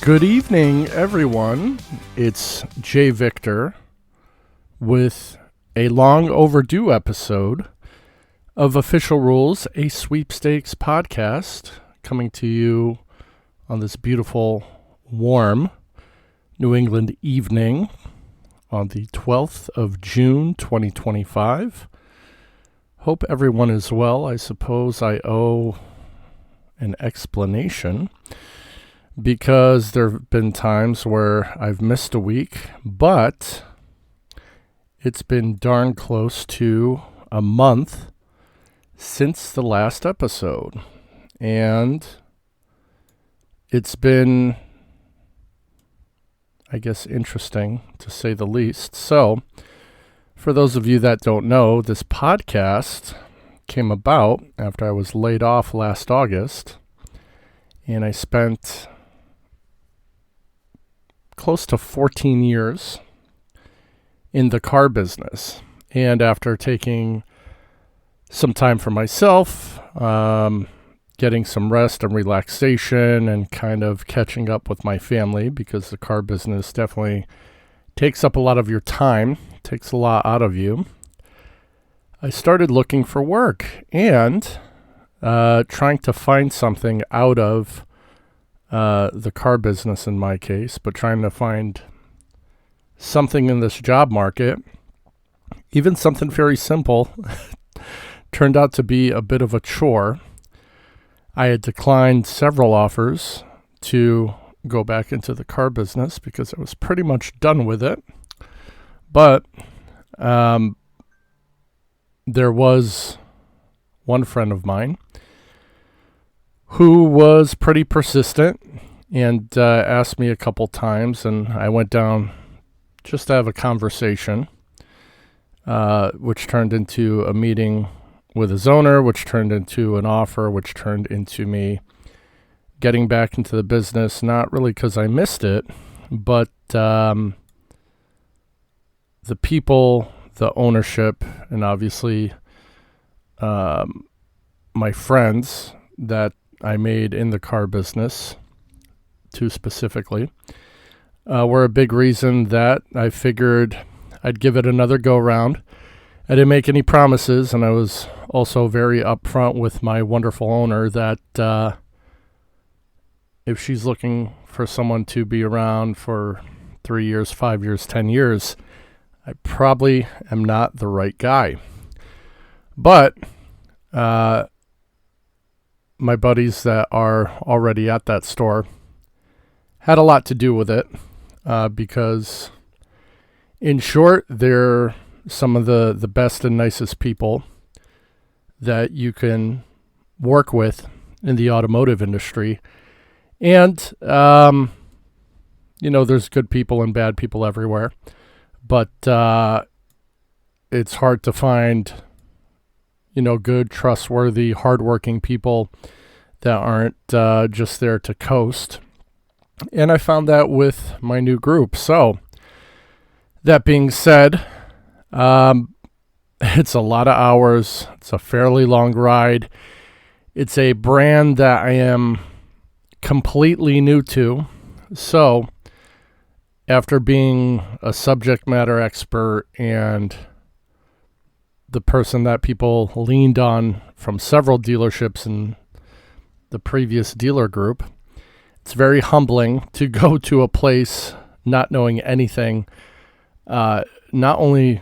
Good evening, everyone. It's Jay Victor with a long overdue episode of Official Rules, a sweepstakes podcast, coming to you on this beautiful, warm New England evening on the 12th of June, 2025. Hope everyone is well. I suppose I owe an explanation, because there have been times where I've missed a week, but it's been darn close to a month since the last episode. And it's been, I guess, interesting to say the least. So, for those of you that don't know, this podcast came about after I was laid off last August, and I spent close to 14 years in the car business. And after taking some time for myself, getting some rest and relaxation and kind of catching up with my family, because the car business definitely takes up a lot of your time, takes a lot out of you, I started looking for work and trying to find something out of the car business in my case, but trying to find something in this job market, even something very simple, turned out to be a bit of a chore. I had declined several offers to go back into the car business because I was pretty much done with it. But there was one friend of mine who was pretty persistent and asked me a couple times, and I went down just to have a conversation, which turned into a meeting with his owner, which turned into an offer, which turned into me getting back into the business, not really because I missed it, but the people, the ownership, and obviously my friends that I made in the car business, too specifically, were a big reason that I figured I'd give it another go-round. I didn't make any promises, and I was also very upfront with my wonderful owner that if she's looking for someone to be around for 3 years, 5 years, 10 years, I probably am not the right guy. But my buddies that are already at that store had a lot to do with it, because in short, they're some of the best and nicest people that you can work with in the automotive industry. And, there's good people and bad people everywhere, but it's hard to find good, trustworthy, hardworking people that aren't just there to coast. And I found that with my new group. So, that being said, it's a lot of hours. It's a fairly long ride. It's a brand that I am completely new to. So, after being a subject matter expert and the person that people leaned on from several dealerships in the previous dealer group, it's very humbling to go to a place not knowing anything, not only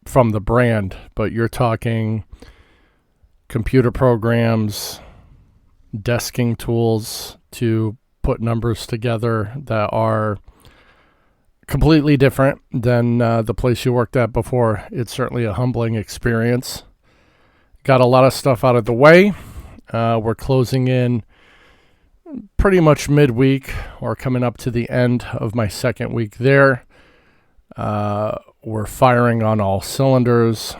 from the brand, but you're talking computer programs, desking tools to put numbers together that are completely different than the place you worked at before. It's certainly a humbling experience. Got a lot of stuff out of the way. We're closing in pretty much midweek, or coming up to the end of my second week there. We're firing on all cylinders.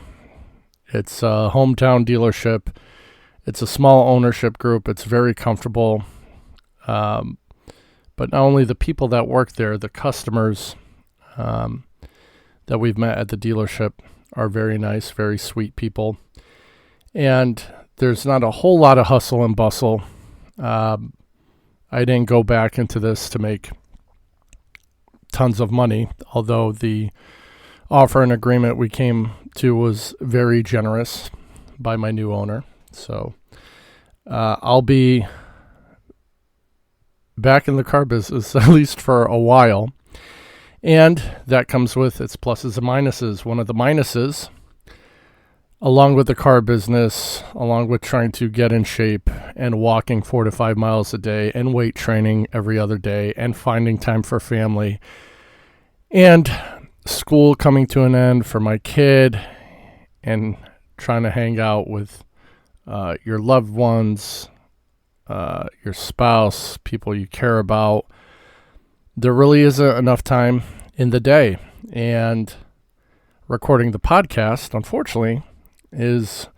It's a hometown dealership. It's a small ownership group. It's very comfortable. But not only the people that work there, the customers that we've met at the dealership are very nice, very sweet people. And there's not a whole lot of hustle and bustle. I didn't go back into this to make tons of money, although the offer and agreement we came to was very generous by my new owner. So I'll be back in the car business at least for a while. And that comes with its pluses and minuses. One of the minuses, along with the car business, along with trying to get in shape and walking 4 to 5 miles a day and weight training every other day and finding time for family and school coming to an end for my kid and trying to hang out with your loved ones, your spouse, people you care about, there really isn't enough time in the day. And recording the podcast, unfortunately, is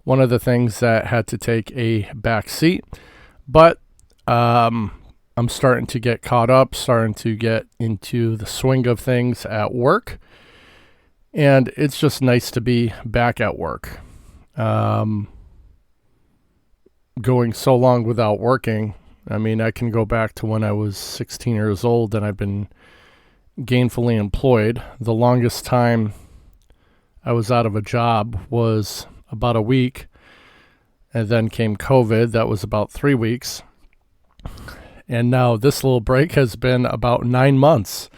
one of the things that had to take a back seat. But I'm starting to get caught up, starting to get into the swing of things at work. And it's just nice to be back at work. Going so long without working, I mean, I can go back to when I was 16 years old and I've been gainfully employed. The longest time I was out of a job was about a week, and then came COVID. That was about 3 weeks. And now this little break has been about 9 months.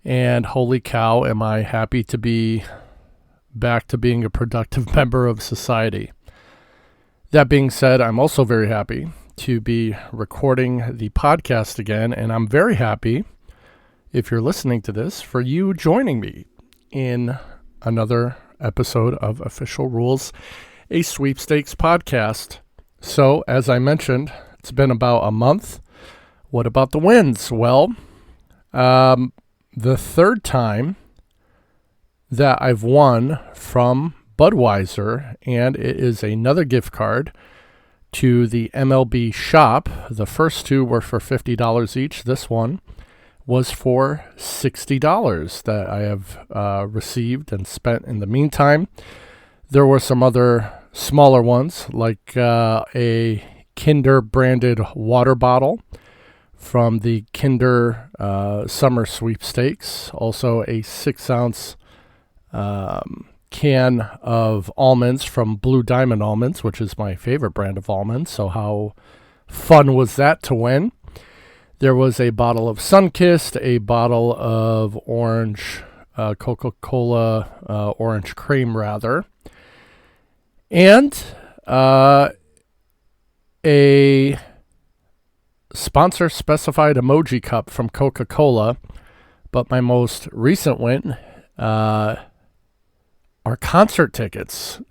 And holy cow, am I happy to be back to being a productive member of society. That being said, I'm also very happy to be recording the podcast again, and I'm very happy, if you're listening to this, for you joining me in another episode of Official Rules, a sweepstakes podcast. So, as I mentioned, it's been about a month. What about the wins? Well, the third time that I've won from Budweiser, and it is another gift card to the MLB shop. The first two were for $50 each. This one was for $60 that I have received and spent in the meantime. There were some other smaller ones, like a Kinder branded water bottle from the Kinder Summer Sweepstakes. Also a 6-ounce can of almonds from Blue Diamond Almonds, which is my favorite brand of almonds. So how fun was that to win? There was a bottle of Sunkist, a bottle of orange Coca-Cola orange cream, rather, and a sponsor-specified emoji cup from Coca-Cola. But my most recent win are concert tickets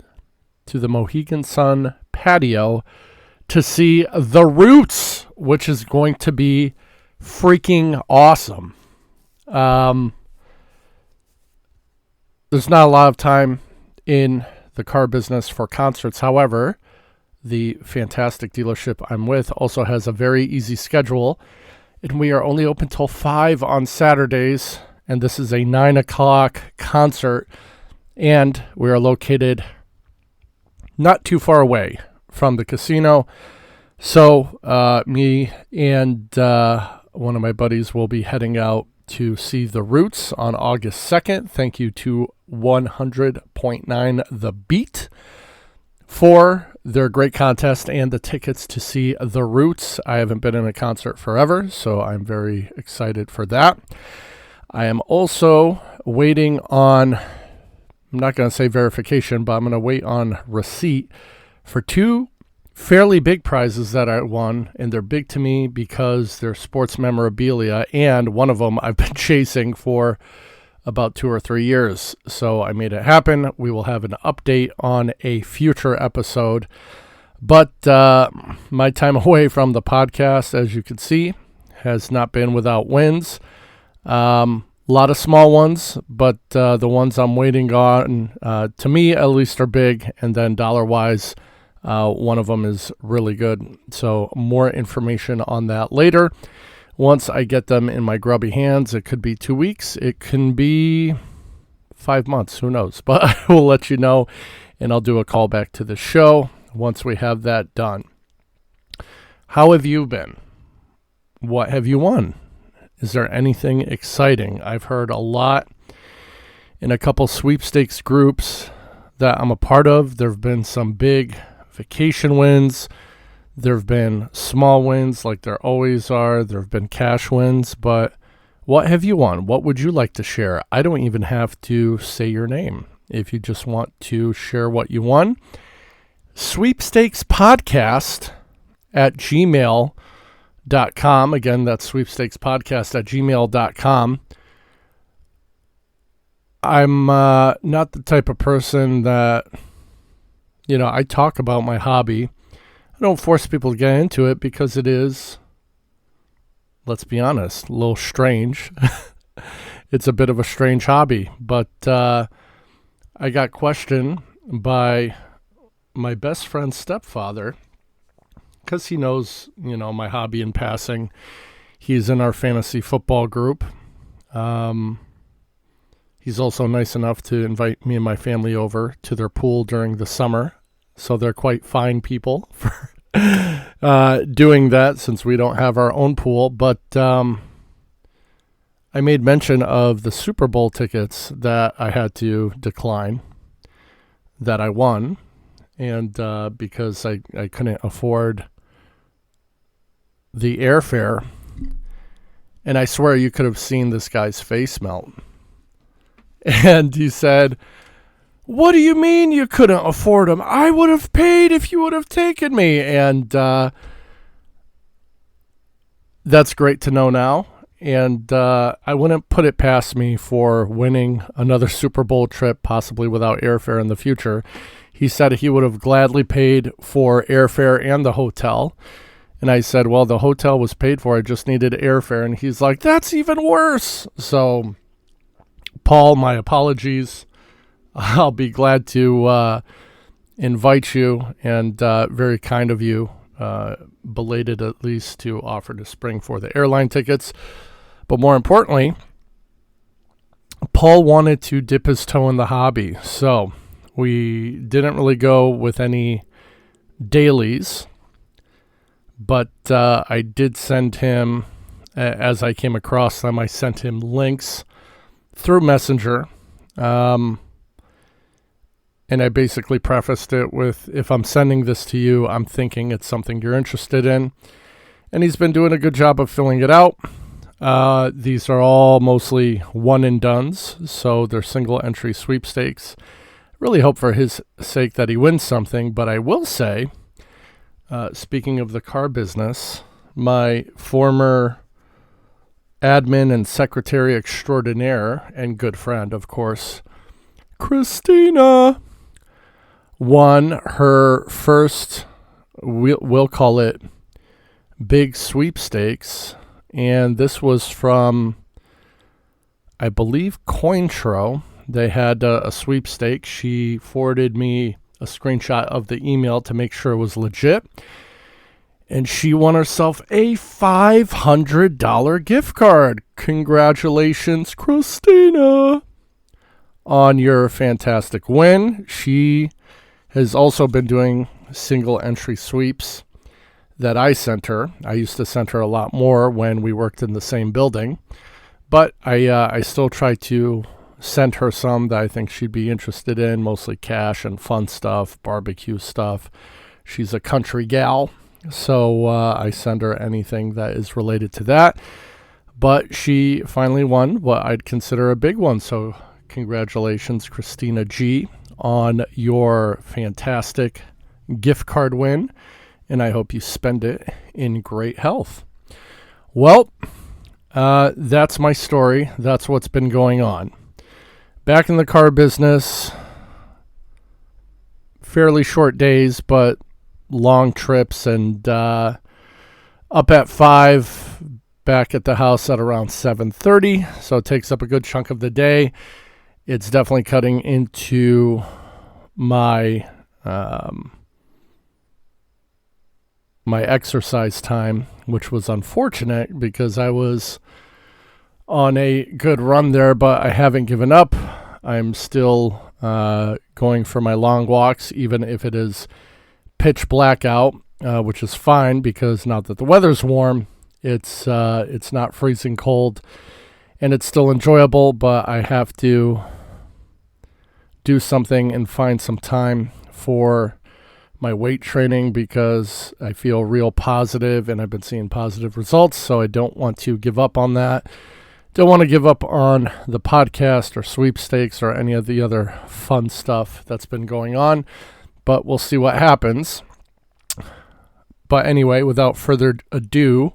to the Mohegan Sun patio to see The Roots, which is going to be freaking awesome. There's not a lot of time in the car business for concerts. However, the fantastic dealership I'm with also has a very easy schedule, and we are only open till 5 on Saturdays, and this is a 9 o'clock concert, and we are located not too far away from the casino. So me and one of my buddies will be heading out to see The Roots on August 2nd. Thank you to 100.9 The Beat for their great contest and the tickets to see The Roots. I haven't been in a concert forever, so I'm very excited for that. I am also waiting on, I'm not going to say verification, but I'm going to wait on receipt for 2 fairly big prizes that I won, and they're big to me because they're sports memorabilia, and one of them I've been chasing for about 2 or 3 years. So I made it happen. We will have an update on a future episode. But my time away from the podcast, as you can see, has not been without wins. A lot of small ones, but the ones I'm waiting on, to me at least, are big. And then dollar-wise, one of them is really good. So more information on that later. Once I get them in my grubby hands, it could be 2 weeks. It can be 5 months. Who knows? But I will let you know, and I'll do a call back to the show once we have that done. How have you been? what have you won? Is there anything exciting? I've heard a lot in a couple sweepstakes groups that I'm a part of. There have been some big vacation wins. There have been small wins like there always are. There have been cash wins. But what have you won? What would you like to share? I don't even have to say your name. If you just want to share what you won, sweepstakespodcast at gmail.com. Again, that's sweepstakespodcast at gmail.com. I'm not the type of person that, I talk about my hobby. I don't force people to get into it because it is, let's be honest, a little strange. It's a bit of a strange hobby. But I got questioned by my best friend's stepfather because he knows, my hobby in passing. He's in our fantasy football group. He's also nice enough to invite me and my family over to their pool during the summer. So they're quite fine people for doing that since we don't have our own pool. But I made mention of the Super Bowl tickets that I had to decline that I won. And because I couldn't afford the airfare. And I swear you could have seen this guy's face melt. And he said, "What do you mean you couldn't afford them? I would have paid if you would have taken me." And that's great to know now. And I wouldn't put it past me for winning another Super Bowl trip, possibly without airfare in the future. He said he would have gladly paid for airfare and the hotel. And I said, well, the hotel was paid for. I just needed airfare. And he's like, that's even worse. So, Paul, my apologies. I'll be glad to invite you, and very kind of you, belated at least, to offer to spring for the airline tickets. But more importantly, Paul wanted to dip his toe in the hobby. So we didn't really go with any dailies, but I did send him, as I came across them, I sent him links through Messenger. And I basically prefaced it with, if I'm sending this to you, I'm thinking it's something you're interested in. And he's been doing a good job of filling it out. These are all mostly one and dones, so they're single entry sweepstakes. Really hope for his sake that he wins something, but I will say, speaking of the car business, my former admin and secretary extraordinaire and good friend, of course, Christina, won her first, we'll call it, big sweepstakes. And this was from, I believe, Cointro. They had a sweepstake. She forwarded me a screenshot of the email to make sure it was legit. And she won herself a $500 gift card. Congratulations, Christina, on your fantastic win. She has also been doing single entry sweeps that I sent her. I used to send her a lot more when we worked in the same building. But I still try to send her some that I think she'd be interested in, mostly cash and fun stuff, barbecue stuff. She's a country gal, so I send her anything that is related to that. But she finally won what I'd consider a big one. So congratulations, Christina G, on your fantastic gift card win. And I hope you spend it in great health. Well, that's my story. That's what's been going on. Back in the car business, fairly short days, but long trips, and up at 5, back at the house at around 7:30. So it takes up a good chunk of the day. It's definitely cutting into my my exercise time, which was unfortunate because I was on a good run there, but I haven't given up. I'm still going for my long walks, even if it is pitch black out, which is fine because now that the weather's warm, It's not freezing cold, and it's still enjoyable, but I have to do something and find some time for my weight training because I feel real positive and I've been seeing positive results, so I don't want to give up on that. Don't want to give up on the podcast or sweepstakes or any of the other fun stuff that's been going on, but we'll see what happens. But anyway, without further ado,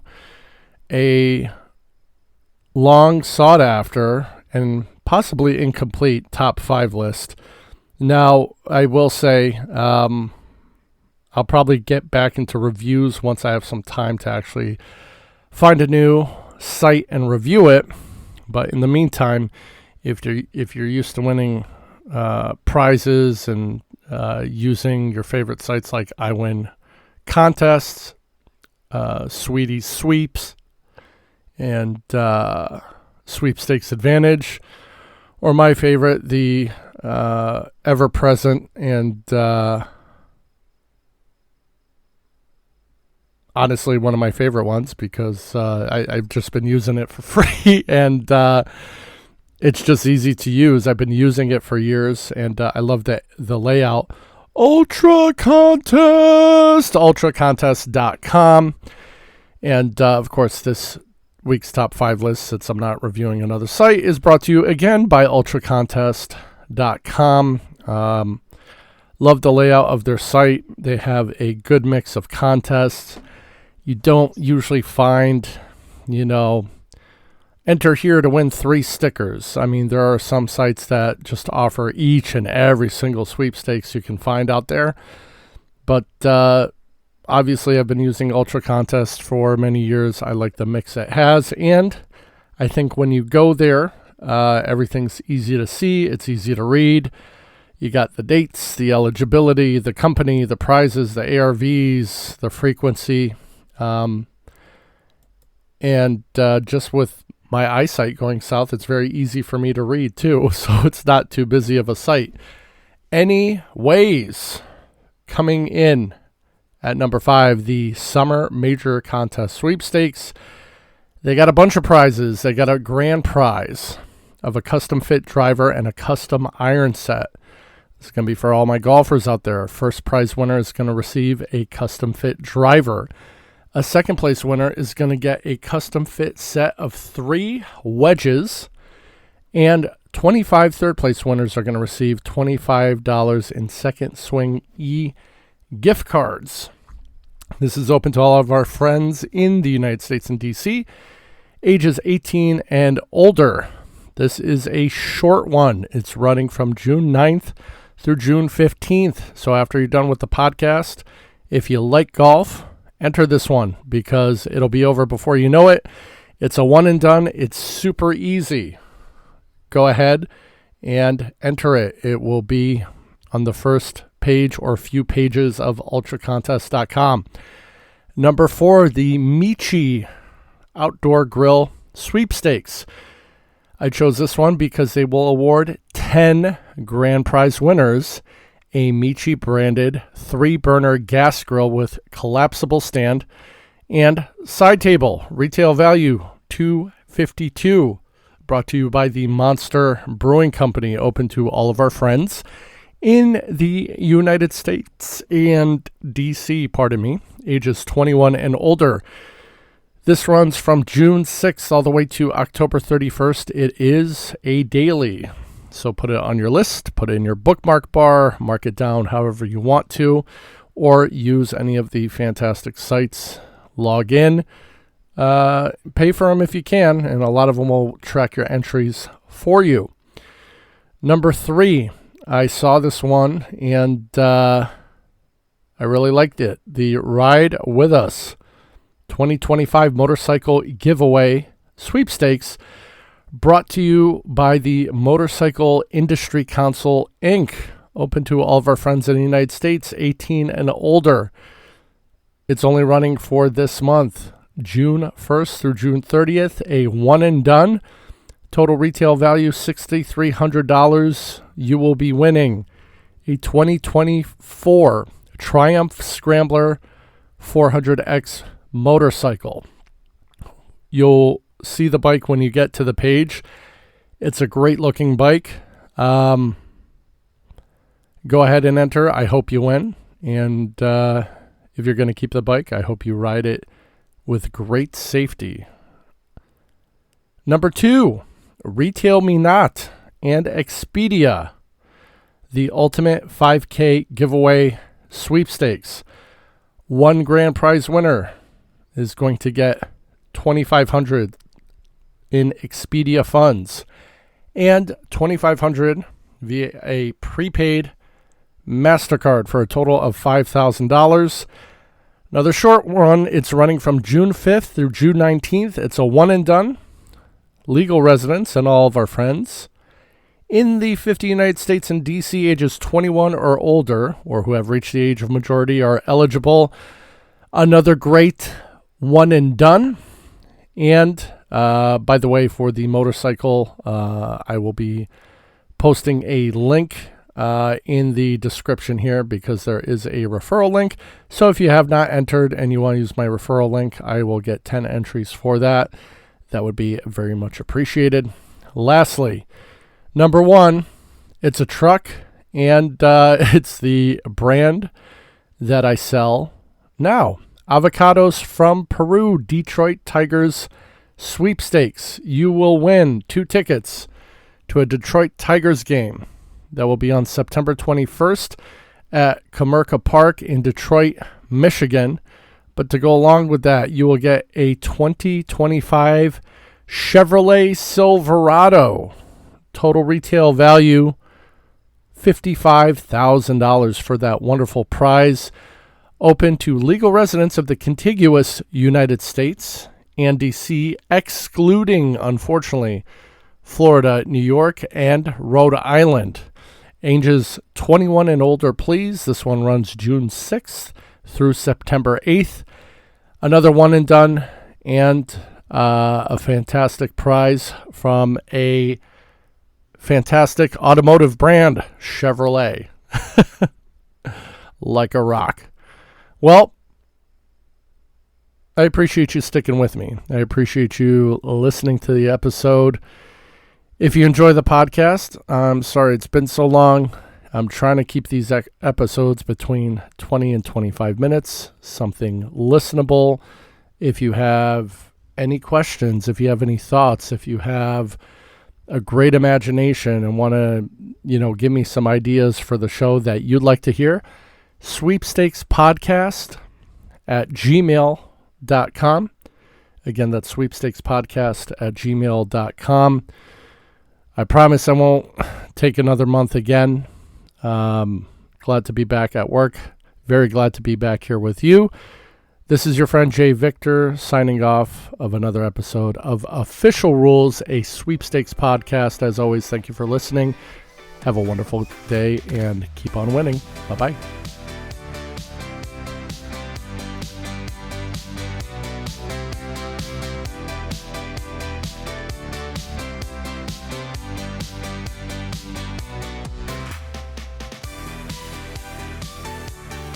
a long sought after and possibly incomplete top 5 list. Now, I will say I'll probably get back into reviews once I have some time to actually find a new site and review it. But in the meantime, if you're used to winning prizes and using your favorite sites like iWin Contests, Sweeties Sweeps, and Sweepstakes Advantage, or my favorite, the ever-present and honestly one of my favorite ones because I've just been using it for free and it's just easy to use. I've been using it for years and I love the layout. Ultra Contest, ultracontest.com. And of course, this week's top 5 list, since I'm not reviewing another site, is brought to you again by ultracontest.com. Love the layout of their site. They have a good mix of contests. You don't usually find, enter here to win 3 stickers. I mean, there are some sites that just offer each and every single sweepstakes you can find out there. But obviously, I've been using Ultra Contest for many years. I like the mix it has. And I think when you go there, everything's easy to see. It's easy to read. You got the dates, the eligibility, the company, the prizes, the ARVs, the frequency. And just with my eyesight going south, it's very easy for me to read too, so it's not too busy of a site. Anyways, coming in at number 5, the Summer Major Contest Sweepstakes. They got a bunch of prizes. They got a grand prize of a custom fit driver and a custom iron set. It's going to be for all my golfers out there. First prize winner is going to receive a custom fit driver. A second place winner is going to get a custom fit set of 3 wedges, and 25 third place winners are going to receive $25 in Second Swing gift cards. This is open to all of our friends in the United States and DC, ages 18 and older. This is a short one. It's running from June 9th through June 15th. So after you're done with the podcast, if you like golf, enter this one because it'll be over before you know it. It's a one and done. It's super easy. Go ahead and enter it. It will be on the first page or few pages of ultracontest.com. Number 4, the Michi Outdoor Grill Sweepstakes. I chose this one because they will award 10 grand prize winners a Michi branded 3-burner gas grill with collapsible stand and side table. Retail value $252. Brought to you by the Monster Brewing Company, open to all of our friends in the United States and DC, ages 21 and older. This runs from June 6th all the way to October 31st. It is a daily. So put it on your list, put it in your bookmark bar, mark it down however you want to, or use any of the fantastic sites. Log in, pay for them if you can, and a lot of them will track your entries for you. Number 3, I saw this one, and I really liked it. The Ride With Us 2025 Motorcycle Giveaway Sweepstakes, brought to you by the Motorcycle Industry Council, Inc., open to all of our friends in the United States, 18 and older. It's only running for this month, June 1st through June 30th, a one and done. Total retail value $6,300. You will be winning a 2024 Triumph Scrambler 400X motorcycle. You'll see the bike when you get to the page. It's a great looking bike. Go ahead and enter. I hope you win. And if you're going to keep the bike, I hope you ride it with great safety. Number 2, Retail Me Not and Expedia, the ultimate 5K giveaway sweepstakes. One grand prize winner is going to get $2,500 in Expedia funds and $2,500 via a prepaid MasterCard for a total of $5,000. Another short run. It's running from June 5th through June 19th. It's a one and done. Legal residents and all of our friends in the 50 United States and DC ages 21 or older, or who have reached the age of majority, are eligible. Another great one and done. And by the way, for the motorcycle, I will be posting a link in the description here because there is a referral link. So if you have not entered and you want to use my referral link, I will get 10 entries for that. That would be very much appreciated. Lastly, number 1, it's a truck, and it's the brand that I sell now. Avocados from Peru, Detroit Tigers sweepstakes. You will win 2 tickets to a Detroit Tigers game that will be on September 21st at Comerica Park in Detroit, Michigan. But to go along with that, you will get a 2025 Chevrolet Silverado. Total retail value, $55,000 for that wonderful prize. Open to legal residents of the contiguous United States and DC, excluding, unfortunately, Florida, New York, and Rhode Island. Ages 21 and older, please. This one runs June 6th through September 8th. Another one and done, and a fantastic prize from a fantastic automotive brand, Chevrolet. Like a rock. Well, I appreciate you sticking with me. I appreciate you listening to the episode. If you enjoy the podcast, I'm sorry it's been so long. I'm trying to keep these episodes between 20 and 25 minutes, something listenable. If you have any questions, if you have any thoughts, if you have a great imagination and want to, give me some ideas for the show that you'd like to hear, sweepstakespodcast@gmail.com. Again, that's sweepstakespodcast@gmail.com. I promise I won't take another month again. Glad to be back at work. Very glad to be back here with you. This is your friend Jay Victor signing off of another episode of Official Rules, a sweepstakes podcast. As always, thank you for listening. Have a wonderful day and keep on winning. Bye-bye.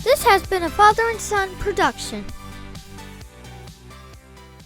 This has been a Father and Son production.